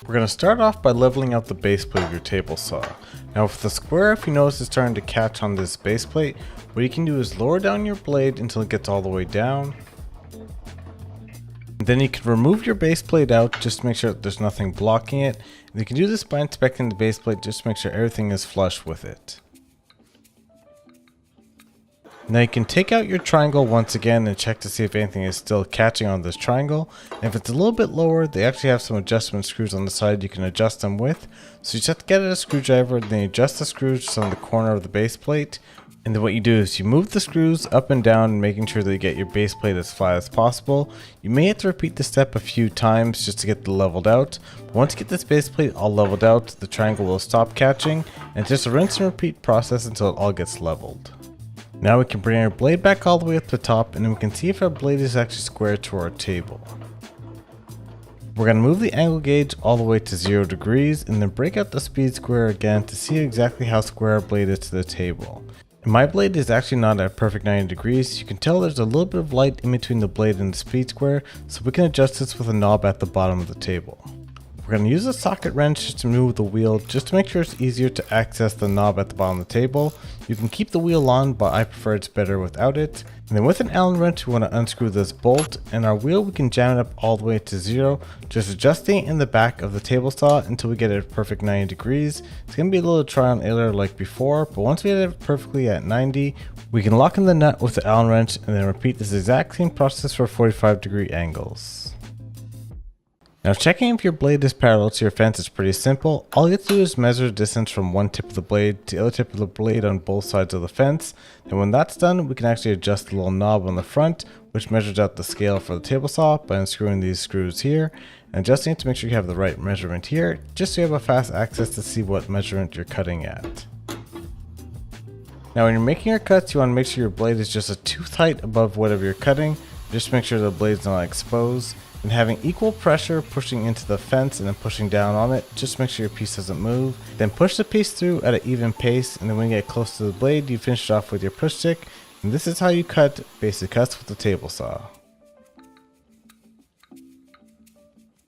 We're going to start off by leveling out the base plate of your table saw. Now with the square, if you notice, it's starting to catch on this base plate, what you can do is lower down your blade until it gets all the way down. And then you can remove your base plate out just to make sure that there's nothing blocking it. And you can do this by inspecting the base plate just to make sure everything is flush with it. Now you can take out your triangle once again and check to see if anything is still catching on this triangle. And if it's a little bit lower, they actually have some adjustment screws on the side you can adjust them with. So you just have to get a screwdriver, and then you adjust the screws just on the corner of the base plate. And then what you do is you move the screws up and down, making sure that you get your base plate as flat as possible. You may have to repeat the step a few times just to get it leveled out. But once you get this base plate all leveled out, the triangle will stop catching, and it's just a rinse and repeat process until it all gets leveled. Now we can bring our blade back all the way up to the top, and then we can see if our blade is actually square to our table. We're going to move the angle gauge all the way to 0 degrees and then break out the speed square again to see exactly how square our blade is to the table. And my blade is actually not at perfect 90 degrees. You can tell there's a little bit of light in between the blade and the speed square, so we can adjust this with a knob at the bottom of the table. We're going to use a socket wrench to move the wheel just to make sure it's easier to access the knob at the bottom of the table. You can keep the wheel on, but I prefer it's better without it. And then with an Allen wrench, we want to unscrew this bolt, and our wheel we can jam it up all the way to 0, just adjusting in the back of the table saw until we get it at perfect 90 degrees. It's going to be a little trial and error like before, but once we get it perfectly at 90, we can lock in the nut with the Allen wrench and then repeat this exact same process for 45-degree angles. Now checking if your blade is parallel to your fence is pretty simple. All you have to do is measure the distance from one tip of the blade to the other tip of the blade on both sides of the fence. And when that's done, we can actually adjust the little knob on the front, which measures out the scale for the table saw by unscrewing these screws here and adjusting it to make sure you have the right measurement here, just so you have a fast access to see what measurement you're cutting at. Now when you're making your cuts, you want to make sure your blade is just a tooth height above whatever you're cutting, just to make sure the blade's not exposed. And having equal pressure pushing into the fence and then pushing down on it, just to make sure your piece doesn't move. Then push the piece through at an even pace, and then when you get close to the blade, you finish it off with your push stick. And this is how you cut basic cuts with the table saw.